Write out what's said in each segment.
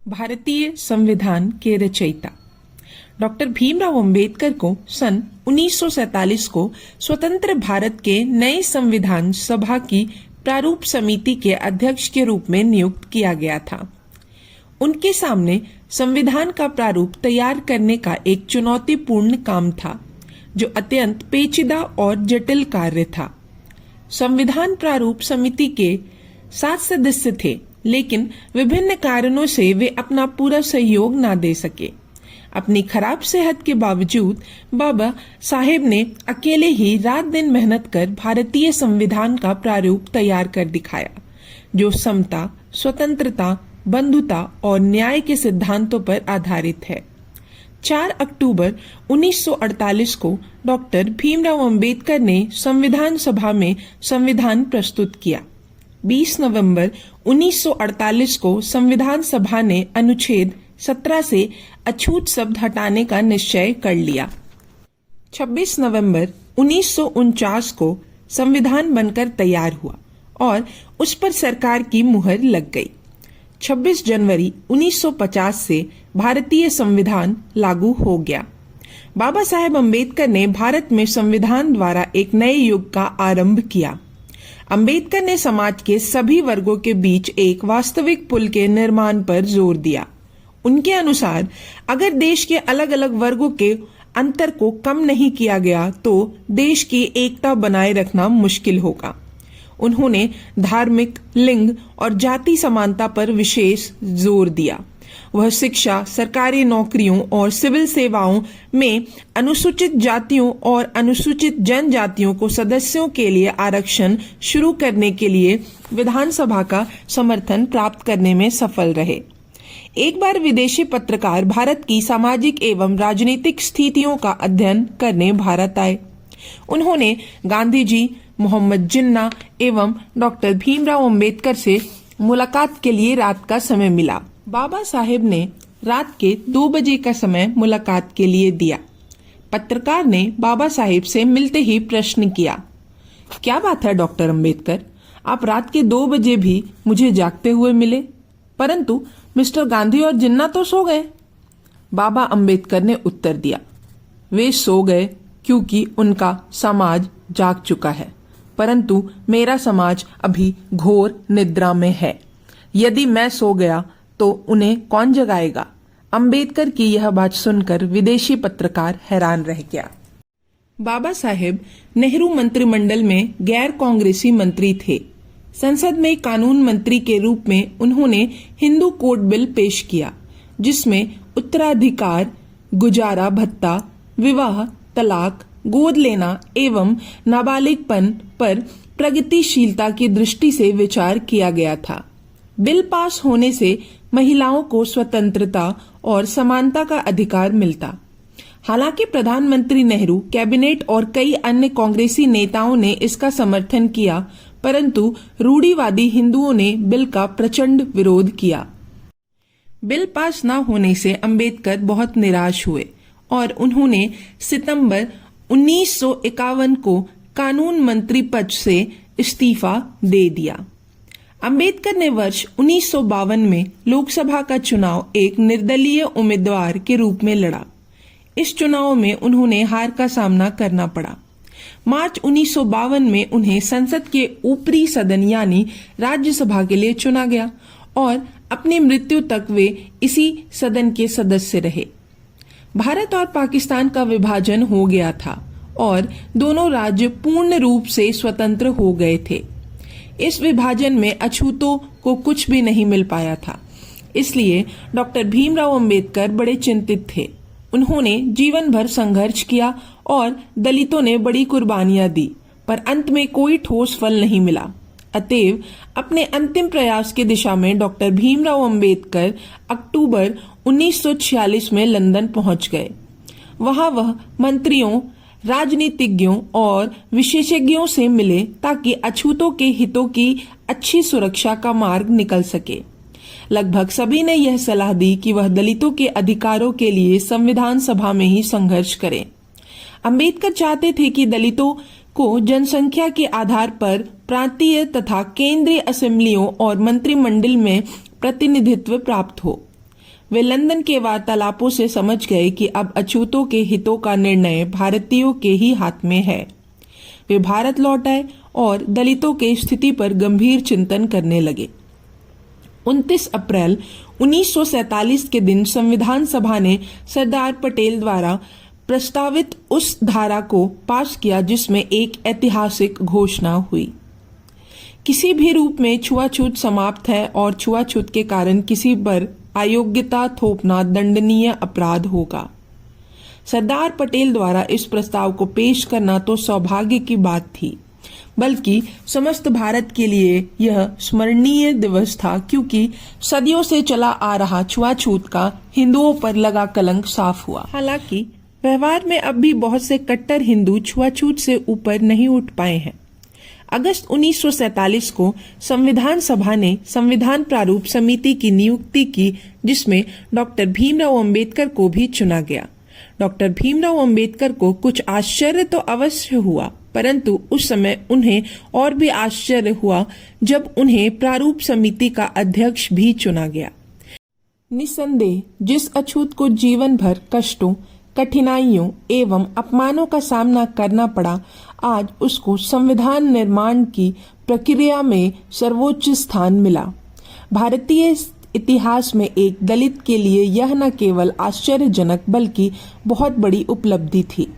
भारतीय संविधान के रचयिता डॉक्टर भीमराव अंबेडकर को सन 1947 को स्वतंत्र भारत के नए संविधान सभा की प्रारूप समिति के अध्यक्ष के रूप में नियुक्त किया गया था। उनके सामने संविधान का प्रारूप तैयार करने का एक चुनौतीपूर्ण काम था, जो अत्यंत पेचीदा और जटिल कार्य था। संविधान प्रारूप समिति के 7 सदस्य थे, लेकिन विभिन्न कारणों से वे अपना पूरा सहयोग न दे सके। अपनी खराब सेहत के बावजूद बाबा साहेब ने अकेले ही रात दिन मेहनत कर भारतीय संविधान का प्रारूप तैयार कर दिखाया, जो समता, स्वतंत्रता, बंधुता और न्याय के सिद्धांतों पर आधारित है। 4 अक्टूबर 1948 को डॉक्टर भीमराव अंबेडकर ने संविधान सभा में संविधान प्रस्तुत किया। 20 नवंबर 1948 को संविधान सभा ने अनुच्छेद 17 से अछूत शब्द हटाने का निश्चय कर लिया। 26 नवंबर 1949 को संविधान बनकर तैयार हुआ और उस पर सरकार की मुहर लग गई। 26 जनवरी 1950 से भारतीय संविधान लागू हो गया। बाबा साहेब अम्बेडकर ने भारत में संविधान द्वारा एक नए युग का आरंभ किया। अम्बेडकर ने समाज के सभी वर्गों के बीच एक वास्तविक पुल के निर्माण पर जोर दिया। उनके अनुसार अगर देश के अलग अलग वर्गों के अंतर को कम नहीं किया गया तो देश की एकता बनाए रखना मुश्किल होगा। उन्होंने धार्मिक, लिंग और जाति समानता पर विशेष जोर दिया। वह शिक्षा, सरकारी नौकरियों और सिविल सेवाओं में अनुसूचित जातियों और अनुसूचित जनजातियों को सदस्यों के लिए आरक्षण शुरू करने के लिए विधानसभा का समर्थन प्राप्त करने में सफल रहे। एक बार विदेशी पत्रकार भारत की सामाजिक एवं राजनीतिक स्थितियों का अध्ययन करने भारत आए। उन्होंने गांधी जी, मोहम्मद जिन्ना एवं डॉक्टर भीमराव अंबेडकर से मुलाकात के लिए रात का समय मिला। बाबा साहेब ने रात के 2 बजे का समय मुलाकात के लिए दिया। पत्रकार ने बाबा साहेब से मिलते ही प्रश्न किया, क्या बात है डॉक्टर अंबेडकर, आप रात के 2 बजे भी मुझे जागते हुए मिले, परंतु मिस्टर गांधी और जिन्ना तो सो गए। बाबा अंबेडकर ने उत्तर दिया, वे सो गए क्योंकि उनका समाज जाग चुका है, परंतु मेरा समाज अभी घोर निद्रा में है। यदि मैं सो गया तो उन्हें कौन जगाएगा? अंबेडकर की यह बात सुनकर विदेशी पत्रकार हैरान रह गया। बाबा साहेब नेहरू मंत्रिमंडल में गैर कांग्रेसी मंत्री थे। संसद में कानून मंत्री के रूप में उन्होंने हिंदू कोड बिल पेश किया, जिसमें उत्तराधिकार, गुजारा भत्ता, विवाह, तलाक, गोद लेना एवं नाबालिगपन पर प्रगतिशीलता की दृष्टि से विचार किया गया था। बिल पास होने से महिलाओं को स्वतंत्रता और समानता का अधिकार मिलता। हालांकि प्रधानमंत्री नेहरू, कैबिनेट और कई अन्य कांग्रेसी नेताओं ने इसका समर्थन किया, परंतु रूढ़िवादी हिंदुओं ने बिल का प्रचंड विरोध किया। बिल पास न होने से अंबेडकर बहुत निराश हुए और उन्होंने सितंबर 1951 को कानून मंत्री पद से इस्तीफा दे दिया। अंबेडकर ने वर्ष 1952 में लोकसभा का चुनाव एक निर्दलीय उम्मीदवार के रूप में लड़ा। इस चुनाव में उन्होंने हार का सामना करना पड़ा। मार्च 1952 में उन्हें संसद के ऊपरी सदन यानी राज्यसभा के लिए चुना गया और अपनी मृत्यु तक वे इसी सदन के सदस्य रहे। भारत और पाकिस्तान का विभाजन हो गया था और दोनों राज्य पूर्ण रूप से स्वतंत्र हो गए थे। इस विभाजन में अछूतों को कुछ भी नहीं मिल पाया था, इसलिए डॉक्टर भीमराव अंबेडकर बड़े चिंतित थे। उन्होंने जीवन भर संघर्ष किया और दलितों ने बड़ी कुर्बानियां दी, पर अंत में कोई ठोस फल नहीं मिला। अतएव अपने अंतिम प्रयास की दिशा में डॉक्टर भीमराव अंबेडकर अक्टूबर 1946 में लंदन पहुंच गए। वहां वह मंत्रियों, राजनीतिज्ञों और विशेषज्ञों से मिले ताकि अछूतों के हितों की अच्छी सुरक्षा का मार्ग निकल सके। लगभग सभी ने यह सलाह दी कि वह दलितों के अधिकारों के लिए संविधान सभा में ही संघर्ष करें। अंबेडकर चाहते थे कि दलितों को जनसंख्या के आधार पर प्रांतीय तथा केंद्रीय असेंबलियों और मंत्रिमंडल में प्रतिनिधित्व प्राप्त हो। वे लंदन के वार्तालापों से समझ गए कि अब अछूतों के हितों का निर्णय भारतीयों के ही हाथ में है। वे भारत लौट आए और दलितों के स्थिति पर गंभीर चिंतन करने लगे। 29 अप्रैल 1947 के दिन संविधान सभा ने सरदार पटेल द्वारा प्रस्तावित उस धारा को पास किया जिसमें एक ऐतिहासिक घोषणा हुई। किसी भी रूप में छुआछूत समाप्त है और छुआछूत के कारण किसी पर अयोग्यता थोपना दंडनीय अपराध होगा। सरदार पटेल द्वारा इस प्रस्ताव को पेश करना तो सौभाग्य की बात थी, बल्कि समस्त भारत के लिए यह स्मरणीय दिवस था, क्योंकि सदियों से चला आ रहा छुआछूत का हिंदुओं पर लगा कलंक साफ हुआ। हालांकि व्यवहार में अब भी बहुत से कट्टर हिंदू छुआछूत से ऊपर नहीं उठ पाए हैं। अगस्त 1947 को संविधान सभा ने संविधान प्रारूप समिति की नियुक्ति की, जिसमें डॉक्टर भीमराव अंबेडकर को भी चुना गया। डॉक्टर भीमराव अंबेडकर को कुछ आश्चर्य तो अवश्य हुआ, परंतु उस समय उन्हें और भी आश्चर्य हुआ जब उन्हें प्रारूप समिति का अध्यक्ष भी चुना गया। निस्संदेह जिस अछूत को जीवन भर कष्टों, कठिनाइयों एवं अपमानों का सामना करना पड़ा, आज उसको संविधान निर्माण की प्रक्रिया में सर्वोच्च स्थान मिला। भारतीय इतिहास में एक दलित के लिए यह न केवल आश्चर्यजनक बल्कि बहुत बड़ी उपलब्धि थी।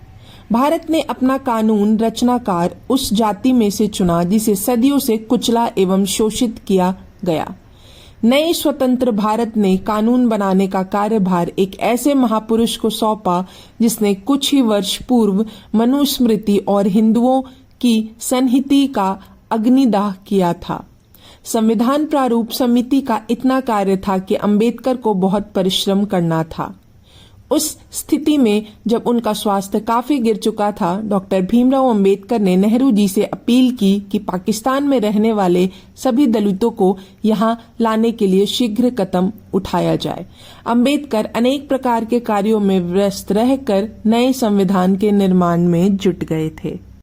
भारत ने अपना कानून रचनाकार उस जाति में से चुना जिसे सदियों से कुचला एवं शोषित किया गया। नए स्वतंत्र भारत ने कानून बनाने का कार्यभार एक ऐसे महापुरुष को सौंपा जिसने कुछ ही वर्ष पूर्व मनुस्मृति और हिंदुओं की संहिता का अग्निदाह किया था। संविधान प्रारूप समिति का इतना कार्य था कि अंबेडकर को बहुत परिश्रम करना था। उस स्थिति में जब उनका स्वास्थ्य काफी गिर चुका था, डॉक्टर भीमराव अंबेडकर ने नेहरू जी से अपील की कि पाकिस्तान में रहने वाले सभी दलितों को यहां लाने के लिए शीघ्र कदम उठाया जाए। अंबेडकर अनेक प्रकार के कार्यों में व्यस्त रहकर नए संविधान के निर्माण में जुट गए थे।